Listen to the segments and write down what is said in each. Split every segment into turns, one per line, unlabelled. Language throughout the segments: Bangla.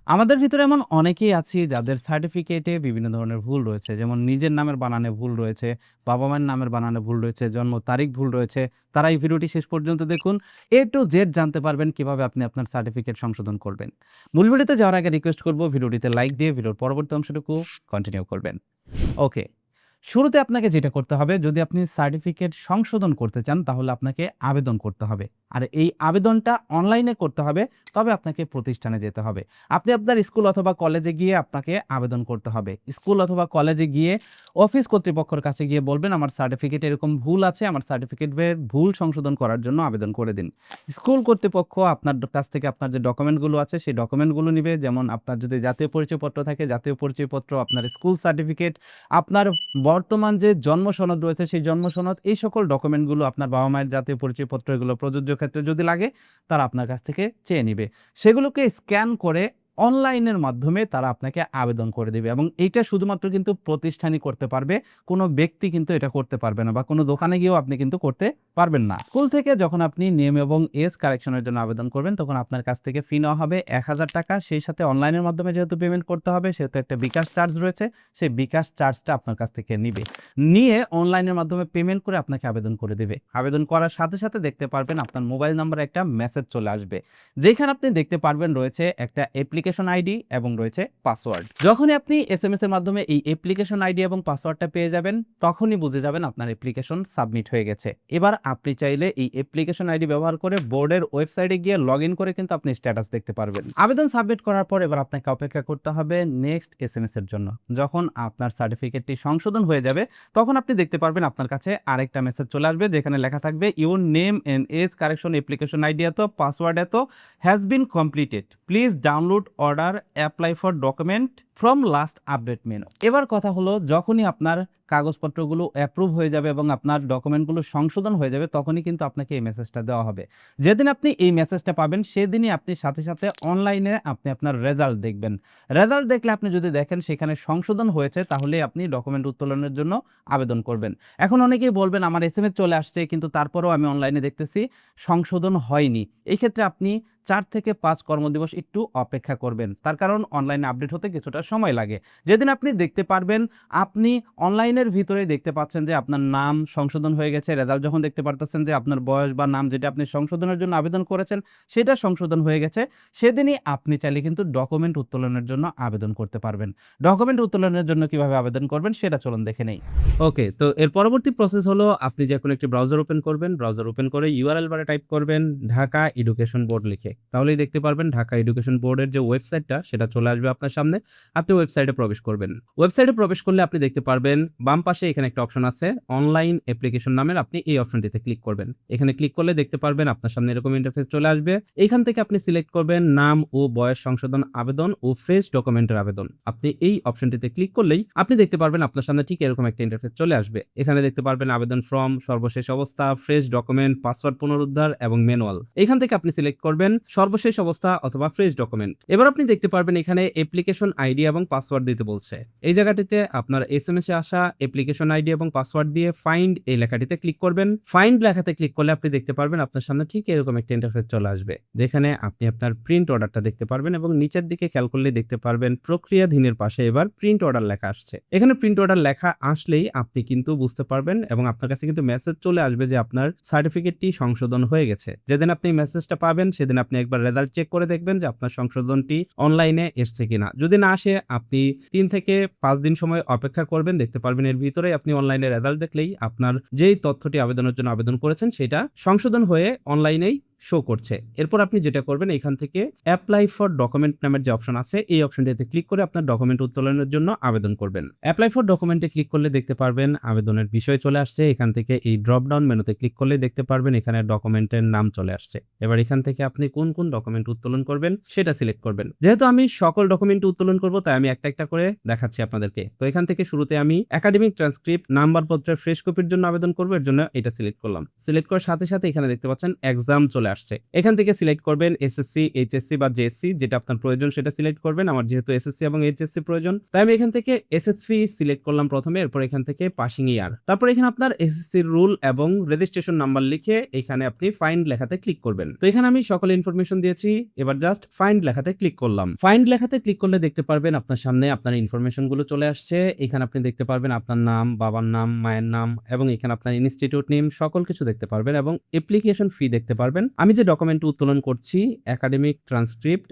আমাদের ভিতরে এমন অনেকেই আছি যাদের সার্টিফিকেটে বিভিন্ন ধরনের ভুল রয়েছে। যেমন নিজের নামের বানানে ভুল রয়েছে, বাবা-মায়ের নামের বানানে ভুল রয়েছে, জন্ম তারিখ ভুল রয়েছে। তারা এই ভিডিওটি শেষ পর্যন্ত দেখুন। A to Z জানতে পারবেন কিভাবে আপনি আপনার সার্টিফিকেট সংশোধন করবেন। মূল ভিডিওতে যাওয়ার আগে রিকোয়েস্ট করব ভিডিওটিতে লাইক দিয়ে ভিডিওর পরবর্তী অংশটুকু কন্টিনিউ করবেন। ওকে। শুরুতে আপনাকে যেটা করতে হবে, যদি আপনি সার্টিফিকেট সংশোধন করতে চান তাহলে আপনাকে আবেদন করতে হবে। আর এই আবেদনটা অনলাইনে করতে হবে, তবে আপনাকে প্রতিষ্ঠানে যেতে হবে। আপনি আপনার স্কুল অথবা কলেজে গিয়ে আপনাকে আবেদন করতে হবে। স্কুল অথবা কলেজে গিয়ে অফিস কর্তৃপক্ষের কাছে গিয়ে বলবেন, আমার সার্টিফিকেটে এরকম ভুল আছে, আমার সার্টিফিকেটের ভুল সংশোধন করার জন্য আবেদন করে দিন। স্কুল কর্তৃপক্ষ আপনার কাছ থেকে আপনার যে ডকুমেন্টগুলো আছে সেই ডকুমেন্টগুলো নিবে। যেমন আপনার যদি জাতীয় পরিচয়পত্র থাকে, জাতীয় পরিচয়পত্র, আপনার স্কুল সার্টিফিকেট, আপনার বর্তমান যে জন্ম সনদ রয়েছে সেই জন্ম সনদ, এই সকল ডকুমেন্টগুলো, আপনার বাবা-মায়ের জাতীয় পরিচয়পত্র, এগুলো প্রযোজ্য ক্ষেত্রে যদি লাগে তারা আপনার কাছ থেকে চেয়ে নিবে। সেগুলোকে স্ক্যান করে অনলাইনের মাধ্যমে তারা আপনাকে আবেদন করে দিবে এবং এইটা শুধুমাত্র কিন্তু প্রতিষ্ঠানই করতে পারবে। কোনো ব্যক্তি কিন্তু এটা করতে পারবে না, বা কোনো দোকানে গিয়েও আপনি কিন্তু করতে পারবেন না। স্কুল থেকে যখন আপনি নেম এবং এজ কারেকশনের জন্য আবেদন করবেন তখন আপনার কাছ থেকে ফি নেওয়া হবে ১,০০০ টাকা। সেই সাথে অনলাইনের মাধ্যমে যেহেতু পেমেন্ট করতে হবে সেহেতু একটা বিকাশ চার্জ রয়েছে, সেই বিকাশ চার্জটা আপনার কাছ থেকে নিবে। নিয়ে অনলাইনের মাধ্যমে পেমেন্ট করে আপনাকে আবেদন করে দিবে। আবেদন করার সাথে সাথে দেখতে পারবেন আপনার মোবাইল নাম্বারে একটা মেসেজ চলে আসবে, যেখানে আপনি দেখতে পারবেন রয়েছে একটা অ্যাপ্লিকেশন আইডি এবং রয়েছে পাসওয়ার্ড। যখনই আপনি এসএমএস এর মাধ্যমে এই অ্যাপ্লিকেশন আইডি এবং পাসওয়ার্ডটা পেয়ে যাবেন তখনই বুঝে যাবেন আপনার অ্যাপ্লিকেশন সাবমিট হয়ে গেছে। এবার আপনি চাইলে এই অ্যাপ্লিকেশন আইডি ব্যবহার করে বোর্ডের ওয়েবসাইটে গিয়ে লগইন করে কিন্তু আপনি স্ট্যাটাস দেখতে পারবেন। আবেদন সাবমিট করার পর এবার আপনাকে অপেক্ষা করতে হবে নেক্সট এসএমএস এর জন্য। যখন আপনার সার্টিফিকেটটি সংশোধন হয়ে যাবে তখন আপনি দেখতে পারবেন আপনার কাছে আরেকটা মেসেজ চলে আসবে, যেখানে লেখা থাকবে your name and age correction application ID এত, পাসওয়ার্ড এত has been completed, please download order apply for document from last update menu. এবার কথা হলো, যখনই আপনার কাগজপত্রগুলো অ্যাপ্রুভ হয়ে যাবে এবং আপনার ডকুমেন্টগুলো সংশোধন হয়ে যাবে তখনই কিন্তু আপনাকে এই মেসেজটা দেওয়া হবে। যেদিন আপনি এই মেসেজটা পাবেন সেদিনই আপনি সাথে সাথে অনলাইনে আপনি আপনার রেজাল্ট দেখবেন। রেজাল্ট দেখলে আপনি যদি দেখেন সেখানে সংশোধন হয়েছে তাহলে আপনি ডকুমেন্ট উত্তোলনের জন্য আবেদন করবেন। এখন অনেকেই বলবেন আমার এসএমএস চলে আসছে কিন্তু তারপরেও আমি অনলাইনে দেখতেছি সংশোধন হয়নি। এই ক্ষেত্রে আপনি ৪ থেকে ৫ কর্মদিবস একটু অপেক্ষা করবেন। তার কারণ অনলাইনে আপডেট হতে কিছুটা সময় লাগে। যেদিন আপনি দেখতে পারবেন, আপনি অনলাইনের ভিতরেই দেখতে পাচ্ছেন যে আপনার নাম সংশোধন হয়ে গেছে, রেজাল্ট যখন দেখতে পারতেছেন যে আপনার বয়স বা নাম যেটা আপনি সংশোধনের জন্য আবেদন করেছেন সেটা সংশোধন হয়ে গেছে, সেদিনই আপনি চাইলে কিন্তু ডকুমেন্ট উত্তোলনের জন্য আবেদন করতে পারবেন। ডকুমেন্ট উত্তোলনের জন্য কিভাবে আবেদন করবেন সেটা চলুন দেখে নেই। ওকে, তো এর পরবর্তী প্রসেস হলো আপনি যে কোনো একটি ব্রাউজার ওপেন করবেন। ব্রাউজার ওপেন করে ইউআরএল বারে টাইপ করবেন ঢাকা এডুকেশন বোর্ড লিখে। তাহলেই দেখতে পারবেন ঢাকা এডুকেশন বোর্ডের যে ওয়েবসাইটটা সেটা চলে আসবে আপনার সামনে। আপনি ওয়েবসাইটে প্রবেশ করবেন। ওয়েবসাইটে প্রবেশ করলে আপনি দেখতে পারবেন বাম পাশে এখানে একটা অপশন আছে অনলাইন অ্যাপ্লিকেশন নামের, আপনি এই অপশনটিতে ক্লিক করবেন। এখানে ক্লিক করলে দেখতে পারবেন আপনার সামনে এরকম ইন্টারফেস চলে আসবে। এখান থেকে আপনি সিলেক্ট করবেন নাম ও বয়স সংশোধন আবেদন ও ফ্রেশ ডকুমেন্টের আবেদন। আপনি এই অপশনটিতে ক্লিক করলেই আপনি দেখতে পারবেন আপনার সামনে ঠিক এরকম একটা ইন্টারফেস চলে আসবে। এখানে দেখতে পারবেন আবেদন ফর্ম, সর্বশেষ অবস্থা, ফ্রেশ ডকুমেন্ট, পাসওয়ার্ড পুনরুদ্ধার এবং ম্যানুয়াল। এখান থেকে আপনি সিলেক্ট করবেন সর্বশেষ অবস্থা অথবা ফ্রেশ ডকুমেন্ট। এবার আপনি দেখতে পারবেন এখানে অ্যাপ্লিকেশন আইডি এবং পাসওয়ার্ড দিতে বলছে। এই জায়গাটিতে আপনার এসএমএস এ আসা অ্যাপ্লিকেশন আইডি এবং পাসওয়ার্ড দিয়ে ফাইন্ড এই লেখাটিতে ক্লিক করবেন। ফাইন্ড লেখাতে ক্লিক করলে আপনি দেখতে পারবেন আপনার সামনে ঠিক এরকম একটা ইন্টারফেস চলে আসবে, যেখানে আপনি আপনার প্রিন্ট অর্ডারটা দেখতে পারবেন এবং নিচের দিকে খেয়াল করলে দেখতে পারবেন প্রক্রিয়াধীনের পাশে এবার প্রিন্ট অর্ডার লেখা আসছে। এখানে প্রিন্ট অর্ডার লেখা আসলেই আপনি কিন্তু বুঝতে পারবেন এবং আপনার কাছে কিন্তু মেসেজ চলে আসবে যে আপনার সার্টিফিকেটটি সংশোধন হয়ে গেছে। যেদিন আপনি মেসেজটা পাবেন সেদিন আপনি একবার রেজাল্ট চেক করে দেখবেন যে আপনার সংশোধনটি অনলাইনে এসছে কিনা। যদি না আসে আপনি ৩ থেকে ৫ দিন সময় অপেক্ষা করবেন, দেখতে পারবেন এর ভিতরে আপনি অনলাইনে রেজাল্ট দেখলেই আপনার যেই তথ্যটি আবেদনের জন্য আবেদন করেছেন সেটা সংশোধন হয়ে অনলাইনেই শো করছে। এরপর আপনি যেটা করবেন এখান থেকে অ্যাপ্লাই ফর ডকুমেন্ট নামের যে অপশন আছে এই অপশনটিতে ক্লিক করে আপনার ডকুমেন্ট উত্তোলনের জন্য আবেদন করবেন। অ্যাপ্লাই ফর ডকুমেন্টে ক্লিক করলে দেখতে পারবেন আবেদনের বিষয় চলে আসছে। এখান থেকে এই ড্রপ ডাউন মেনুতে ক্লিক করলে দেখতে পারবেন এখানে ডকুমেন্টের নাম চলে আসছে। এবার এখান থেকে আপনি কোন কোন ডকুমেন্ট উত্তোলন করবেন সেটা সিলেক্ট করবেন। যেহেতু আমি সকল ডকুমেন্ট উত্তোলন করব তাই আমি একটা একটা করে দেখাচ্ছি আপনাদেরকে। তো এখান থেকে শুরুতে আমি একাডেমিক ট্রান্সক্রিপ্ট নাম্বারপত্রের ফ্রেশ কপির জন্য আবেদন করব, এর জন্য এটা সিলেক্ট করলাম। সিলেক্ট করার সাথে সাথে এখানে দেখতে পাচ্ছেন এক্সাম চলে আসছে। এখান থেকে সিলেক্ট করবেন এসএসসি, এইচএসসি বা জেএসসি যেটা আপনার প্রয়োজন সেটা সিলেক্ট করবেন। আমার যেহেতু এসএসসি এবং এইচএসসি প্রয়োজন তাই আমি এখান থেকে এসএসসি সিলেক্ট করলাম প্রথমে, এরপর এখান থেকে পাসিং ইয়ার। তারপর এখানে আপনার এসএসসির রুল এবং রেজিস্ট্রেশন নাম্বার লিখে এখানে আপনি ফাইন্ড লেখাতে ক্লিক করবেন। তো এখানে আমি সকল ইনফরমেশন দিয়েছি, এবার জাস্ট ফাইন্ড লেখাতে ক্লিক করলাম। ফাইন্ড লেখাতে ক্লিক করলে দেখতে পারবেন আপনার সামনে আপনার ইনফরমেশন গুলো চলে আসছে। এখানে আপনি দেখতে পারবেন আপনার নাম, বাবার নাম, মায়ের নাম এবং এখানে আপনার ইনস্টিটিউট নেম সকল কিছু দেখতে পারবেন এবং অ্যাপ্লিকেশন ফি দেখতে পারবেন। আমি যে ডকুমেন্ট উত্তোলন করছি একাডেমিক ট্রান্সক্রিপ্ট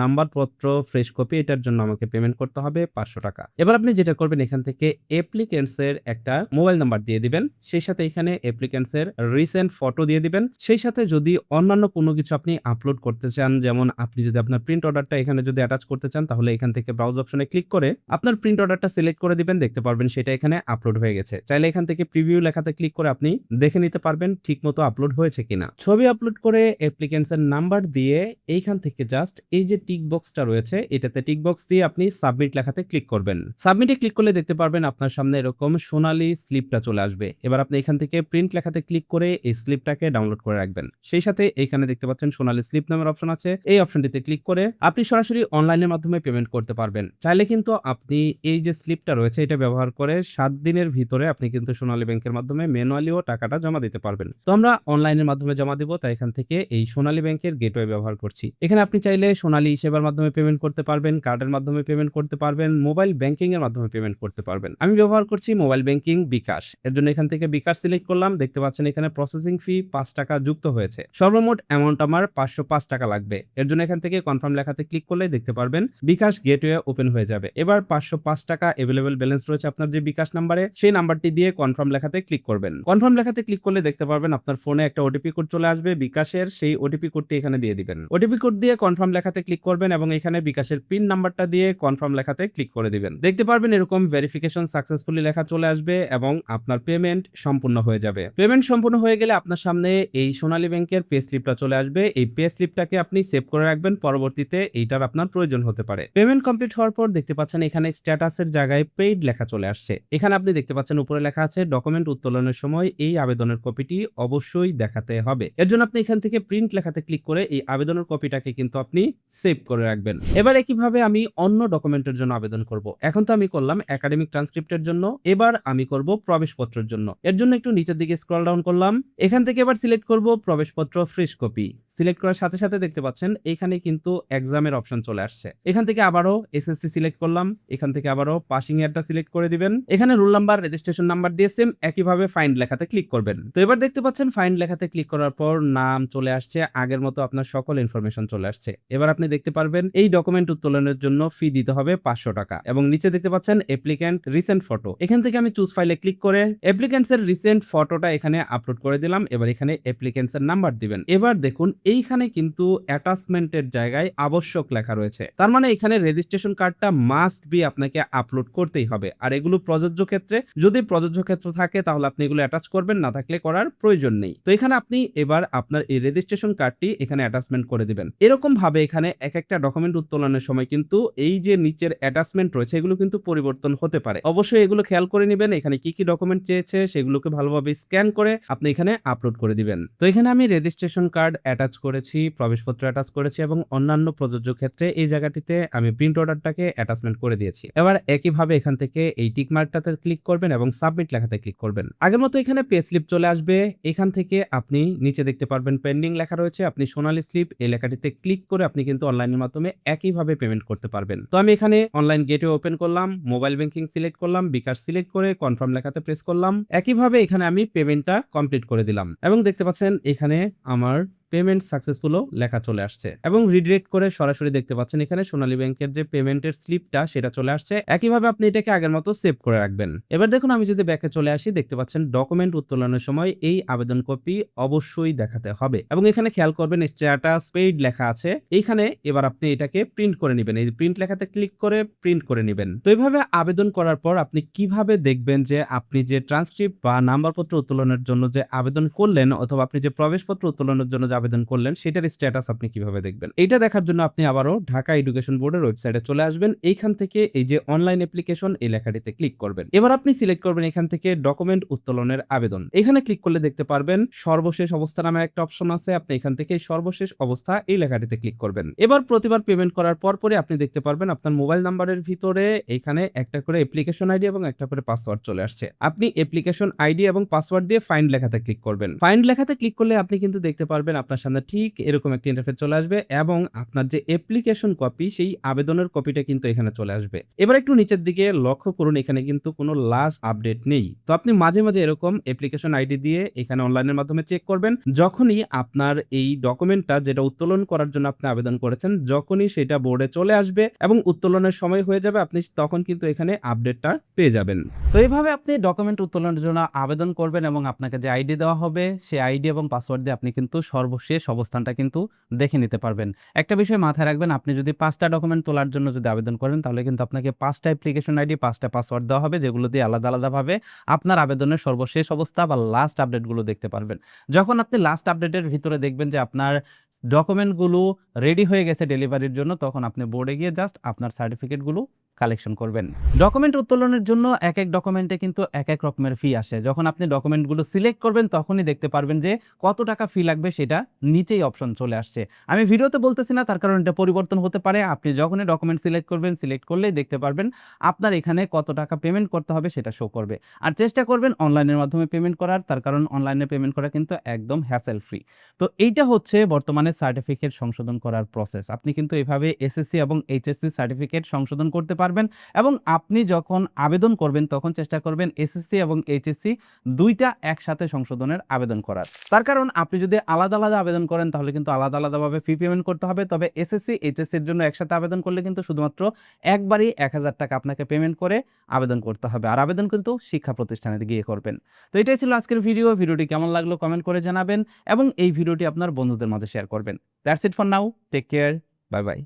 নাম্বারপত্র ফ্রেশ কপি, এটার জন্য আমাকে পেমেন্ট করতে হবে 500 টাকা। এবার আপনি যেটা করবেন এখান থেকে অ্যাপ্লিকেন্টস এর একটা মোবাইল নাম্বার দিয়ে দিবেন, সেই সাথে এখানে অ্যাপ্লিকেন্টস এর রিসেন্ট ফটো দিয়ে দিবেন, সেই সাথে যদি অন্যান্য কোনো কিছু আপনি আপলোড করতে চান, যেমন আপনি যদি আপনার প্রিন্ট অর্ডারটা এখানে যদি অ্যাটাচ করতে চান তাহলে এখান থেকে ব্রাউজ অপশনে ক্লিক করে আপনার প্রিন্ট অর্ডারটা সিলেক্ট করে দিবেন, দেখতে পারবেন সেটা এখানে আপলোড হয়ে গেছে। চাইলে এখান থেকে প্রিভিউ লেখাতে ক্লিক করে আপনি দেখে নিতে পারবেন ঠিকমতো আপলোড হয়েছে কিনা। ছবি আপলোড করে অ্যাপ্লিকেন্টস এর নাম্বার দিয়ে এইখান থেকে জাস্ট এই যে টিক বক্সটা রয়েছে এটাতে টিক বক্স দিয়ে আপনি সাবমিট লেখাতে ক্লিক করবেন। সাবমিটে ক্লিক করলে দেখতে পারবেন আপনার সামনে এরকম সোনালী স্লিপটা চলে আসবে। এবার আপনি এখান থেকে প্রিন্ট লেখাতে ক্লিক করে এই স্লিপটাকে ডাউনলোড করে রাখবেন। সেই সাথে এখানে দেখতে পাচ্ছেন সোনালী স্লিপ নামের অপশন আছে, এই অপশনটিতে ক্লিক করে আপনি সরাসরি অনলাইনের মাধ্যমে পেমেন্ট করতে পারবেন। চাইলে কিন্তু আপনি এই যে স্লিপটা রয়েছে এটা ব্যবহার করে 7 দিনের ভিতরে আপনি কিন্তু সোনালী ব্যাংকের মাধ্যমে ম্যানুয়ালিও টাকাটা জমা দিতে পারবেন। তো আমরা অনলাইনের মাধ্যমে জমা দিব, তাই এখান থেকে এই সোনালী ব্যাংকের গেটওয়ে ব্যবহার করছি। এখানে আপনি চাইলে সোনালী সেবার মাধ্যমে পেমেন্ট করতে পারবেন, কার্ডের মাধ্যমে পেমেন্ট করতে পারবেন, মোবাইল ব্যাংকিং এর মাধ্যমে পেমেন্ট করতে পারবেন। আমি ব্যবহার করছি মোবাইল ব্যাংকিং বিকাশ, এর জন্য এখান থেকে বিকাশ সিলেক্ট করলাম। দেখতে পাচ্ছেন এখানে প্রসেসিং ফি 5 টাকা যুক্ত হয়েছে, সর্বমোট অ্যামাউন্ট আমার 505 টাকা লাগবে। এর জন্য এখান থেকে কনফার্ম লেখাতে ক্লিক করলে দেখতে পারবেন বিকাশ গেটওয়ে ওপেন হয়ে যাবে। এবার 505 টাকা এভেলেবেল ব্যালেন্স রয়েছে আপনার যে বিকাশ নাম্বারে, সেই নাম্বারটি দিয়ে কনফার্ম লেখাতে ক্লিক করবেন। কনফার্ম লেখাতে ক্লিক করলে দেখতে পারবেন আপনার ফোনে একটা ওটিপি কোড চলে আসবে বিকাশের, সেই ওটিপি কোডটি এখানে দিয়ে দিবেন। ওটিপি কোড দিয়ে কনফার্ম লেখাতে ক্লিক করবেন এবং এখানে বিকাশের পিন নাম্বারটা দিয়ে কনফার্ম লেখাতে ক্লিক করে দিবেন। দেখতে পারবেন এরকম ভেরিফিকেশন সাকসেসফুলি লেখা চলে আসবে এবং আপনার পেমেন্ট সম্পূর্ণ হয়ে যাবে। পেমেন্ট সম্পূর্ণ হয়ে গেলে আপনার সামনে এই সোনালী ব্যাংকের পে স্লিপটা চলে আসবে। এই পে স্লিপটাকে আপনি সেভ করে রাখবেন, পরবর্তীতে এইটার আপনার প্রয়োজন হতে পারে। পেমেন্ট কমপ্লিট হওয়ার পর দেখতে পাচ্ছেন এখানে স্ট্যাটাসের জায়গায় পেইড লেখা চলে আসছে। এখানে আপনি দেখতে পাচ্ছেন উপরে লেখা আছে ডকুমেন্ট উত্তোলনের সময় এই আবেদনের কপিটি অবশ্যই দেখাতে হবে। এর জন্য আপনি এখান থেকে প্রিন্ট লেখাতে ক্লিক করে এই আবেদনের কপিটাকে কিন্তু আপনি সেভ করে রাখবেন। এবার একইভাবে আমি অন্য ডকুমেন্টের জন্য আবেদন করব। এখন তো আমি করলাম একাডেমিক ট্রান্সক্রিপ্টের জন্য, এবার আমি করব প্রবেশপত্রের জন্য। এর জন্য একটু নিচের দিকে স্ক্রল ডাউন করলাম, এখান থেকে এবার সিলেক্ট করব প্রবেশপত্র ফ্রেশ কপি। সিলেক্ট করার সাথে সাথে দেখতে পাচ্ছেন এখানে কিন্তু এক্সামের অপশন চলে আসছে। এখান থেকে আবারও এসএসসি সিলেক্ট করলাম, এখান থেকে আবারও পাসিং ইয়ারটা সিলেক্ট করে দিবেন। এখানে রোল নাম্বার, রেজিস্ট্রেশন নাম্বার দিয়ে সেম একইভাবে ফাইন্ড লেখাতে ক্লিক করবেন। তো এবার দেখতে পাচ্ছেন ফাইন্ড লেখাতে ক্লিক করার পর নাম চলে আসছে, আগের মতো আপনার সকল ইনফরমেশন চলে আসছে। এবার আপনি দেখতে পারবেন এই ডকুমেন্ট উত্তোলনের জন্য ফি দিতে হবে 500 টাকা এবং নিচে দেখতে পাচ্ছেন অ্যাপ্লিক্যান্ট রিসেন্ট ফটো। এখান থেকে আমি চুজ ফাইলে ক্লিক করে অ্যাপ্লিক্যান্টস এর রিসেন্ট ফটোটা এখানে আপলোড করে দিলাম। এবার এখানে অ্যাপ্লিক্যান্টস এর নাম্বার দিবেন। এবার দেখুন এইখানে কিন্তু অ্যাটাচমেন্টের জায়গায় আবশ্যক লেখা রয়েছে, তার মানে এখানে রেজিস্ট্রেশন কার্ডটা মাস্ট বি আপনাকে আপলোড করতেই হবে। আর এগুলো প্রযোজ্য ক্ষেত্রে, যদি প্রযোজ্য ক্ষেত্র থাকে তাহলে আপনি এগুলো অ্যাটাচ করবেন, না থাকলে করার প্রয়োজন নেই। তো এখানে আপনি এবার আপনার এই রেজিস্ট্রেশন কার্ডটি এখানে অ্যাটাচমেন্ট করে দিবেন। এরকম ভাবে এখানে এক একটা ডকুমেন্ট উত্তোলনের সময় কিন্তু এই যে নিচের অ্যাটাচমেন্ট রয়েছে এগুলো কিন্তু পরিবর্তন হতে পারে। অবশ্যই এগুলো খেয়াল করে নেবেন, এখানে কি কি ডকুমেন্ট চেয়েছে সেগুলোকে ভালোভাবে স্ক্যান করে আপনি এখানে আপলোড করে দিবেন। তো এখানে আমি রেজিস্ট্রেশন কার্ড অ্যাটাচ করেছি, প্রবেশপত্র অ্যাটাচ করেছি এবং অন্যান্য প্রযোজ্য ক্ষেত্রে এই জায়গাটিতে আমি প্রিন্ট অর্ডারটাকে অ্যাটাচমেন্ট করে দিয়েছি। এবার একইভাবে এখান থেকে এই টিক মার্কটাতে ক্লিক করবেন এবং সাবমিট লেখাতে ক্লিক করবেন। আগের মতো এখানে পে স্লিপ চলে আসবে। এখান থেকে আপনি নিচে দেখতে পারবেন পেন্ডিং লেখা রয়েছে, আপনি সোনালী স্লিপ এই লেখাটিতে ক্লিক করে আপনি কিন্তু অনলাইনের মাধ্যমে একইভাবে পেমেন্ট করতে পারবেন। তো আমি এখানে অনলাইন গেটওয়ে ওপেন করলাম, মোবাইল ব্যাংকিং সিলেক্ট করলাম, বিকাশ সিলেক্ট করে কনফার্ম লেখাতে প্রেস করলাম। একইভাবে এখানে আমি পেমেন্টটা কমপ্লিট করে দিলাম এবং দেখতে পাচ্ছেন এখানে আমার পেমেন্ট সাকসেসফুল লেখা চলে আসছে এবং রিডিরেক্ট করে সরাসরি দেখতে পাচ্ছেন এখানে সোনালী ব্যাংকের যে পেমেন্টের স্লিপটা সেটা চলে আসছে। একইভাবে আপনি এটাকে আগের মতো সেভ করে রাখবেন। এবার দেখুন আমি যদি ব্যাকে চলে আসি, দেখতে পাচ্ছেন ডকুমেন্ট উত্তোলনের সময় এই আবেদন কপি অবশ্যই দেখাতে হবে এবং এখানে খেয়াল করবেন স্ট্যাটাস পেইড লেখা আছে। এইখানে এবার আপনি এটাকে প্রিন্ট করে নেবেন, এই প্রিন্ট লেখাতে ক্লিক করে প্রিন্ট করে নেবেন। তো এইভাবে আবেদন করার পর আপনি কিভাবে দেখবেন যে আপনি যে ট্রান্সক্রিপ্ট বা নাম্বারপত্র উত্তোলনের জন্য যে আবেদন করলেন অথবা আপনি যে প্রবেশপত্র উত্তোলনের জন্য যে আবেদন করলেন সেটার স্ট্যাটাস আপনি কিভাবে দেখবেন? এটা দেখার জন্য আপনি আবারও ঢাকা এডুকেশন বোর্ডের ওয়েবসাইটে চলে আসবেন। এইখান থেকে এই যে অনলাইন অ্যাপ্লিকেশন এই লেখাটিতে ক্লিক করবেন। এবার আপনি সিলেক্ট করবেন এখান থেকে ডকুমেন্ট উত্তোলনের আবেদন। এখানে ক্লিক করলে দেখতে পারবেন সর্বশেষ অবস্থা নামে একটা অপশন আছে। আপনি এখান থেকে সর্বশেষ অবস্থা এই লেখাটিতে ক্লিক করবেন। এবার প্রতিবার পেমেন্ট করার পরপরই আপনি দেখতে পারবেন আপনার মোবাইল নাম্বারের ভিতরে এখানে একটা করে অ্যাপ্লিকেশন আইডি এবং একটা করে পাসওয়ার্ড চলে আসছে। আপনি অ্যাপ্লিকেশন আইডি এবং পাসওয়ার্ড দিয়ে ফাইন্ড লেখাতে ক্লিক করবেন। ফাইন্ড লেখাতে ক্লিক করলে আপনি কিন্তু দেখতে পারবেন আপনার সামনে ঠিক এরকম একটা ইন্টারফেস চলে আসবে এবং আপনার যে অ্যাপ্লিকেশন কপি সেই আবেদনের কপিটা কিন্তু এখানে চলে আসবে। এবার একটু নিচের দিকে লক্ষ্য করুন এখানে কিন্তু কোনো লাস্ট আপডেট নেই। তো আপনি মাঝে মাঝে এরকম অ্যাপ্লিকেশন আইডি দিয়ে এখানে অনলাইনের মাধ্যমে চেক করবেন। যখনই আপনার এই ডকুমেন্টটা যেটা উত্তোলন করার জন্য আপনি আবেদন করেছেন যখনই সেটা বোর্ডে চলে আসবে এবং উত্তোলনের সময় হয়ে যাবে আপনি তখন কিন্তু এখানে আপডেটটা পেয়ে যাবেন। তো এইভাবে আপনি ডকুমেন্ট উত্তোলনের জন্য আবেদন করবেন এবং আপনাকে যে আইডি দেওয়া হবে সেই আইডি এবং পাসওয়ার্ড দিয়ে আপনি কিন্তু সর্বশেষ অবস্থানটা কিন্তু দেখে নিতে পারবেন। একটা বিষয় মাথায় রাখবেন, আপনি যদি 5টা ডকুমেন্ট তোলার জন্য যদি আবেদন করেন তাহলে কিন্তু আপনাকে 5টা অ্যাপ্লিকেশন আইডি 5টা পাসওয়ার্ড দেওয়া হবে যেগুলো দিয়ে আলাদা আলাদাভাবে আপনার আবেদনের সর্বশেষ অবস্থা বা লাস্ট আপডেটগুলো দেখতে পারবেন। যখন আপনি লাস্ট আপডেটের ভিতরে দেখবেন যে আপনার ডকুমেন্টগুলো রেডি হয়ে গেছে ডেলিভারির জন্য তখন আপনি বোর্ডে গিয়ে জাস্ট আপনার সার্টিফিকেটগুলো কালেকশন করবেন। ডকুমেন্ট উত্তোলনের জন্য এক ডকুমেন্টে কিন্তু এক রকমের ফি আসে। যখন আপনি ডকুমেন্টগুলো সিলেক্ট করবেন তখনই দেখতে পারবেন যে কত টাকা ফি লাগবে সেটা নিচেই অপশন চলে আসছে। আমি ভিডিওতে বলতেছি না তার কারণ এটা পরিবর্তন হতে পারে। আপনি যখনই ডকুমেন্ট সিলেক্ট করবেন, সিলেক্ট করলেই দেখতে পারবেন আপনার এখানে কত টাকা পেমেন্ট করতে হবে সেটা শো করবে। আর চেষ্টা করবেন অনলাইনের মাধ্যমে পেমেন্ট করার, তার কারণ অনলাইনে পেমেন্ট করা কিন্তু একদম হ্যাসেল ফ্রি। তো এইটা হচ্ছে বর্তমানে সার্টিফিকেট সংশোধন করার প্রসেস। আপনি কিন্তু এভাবে এসএসসি এবং এইচএসসি সার্টিফিকেট সংশোধন করতে পারবেন এবং আপনি যখন আবেদন করবেন তখন চেষ্টা করবেন এসএসসি এবং এইচএসসি দুইটা একসাথে সংশোধনের আবেদন করার। তার কারণ আপনি যদি আলাদা আলাদা আবেদন করেন তাহলে কিন্তু আলাদা আলাদাভাবে ফি পেমেন্ট করতে হবে। তবে এসএসসি এইচএসসির জন্য একসাথে আবেদন করলে কিন্তু শুধুমাত্র একবারই 1000 টাকা আপনাকে পেমেন্ট করে আবেদন করতে হবে। আর আবেদন কিন্তু শিক্ষা প্রতিষ্ঠানে গিয়ে করবেন। তো এটাই ছিল আজকের ভিডিও। ভিডিওটি কেমন লাগলো কমেন্ট করে জানাবেন এবং এই ভিডিওটি আপনার বন্ধুদের মাঝে শেয়ার করবেন। That's it for now. Take care. Bye by.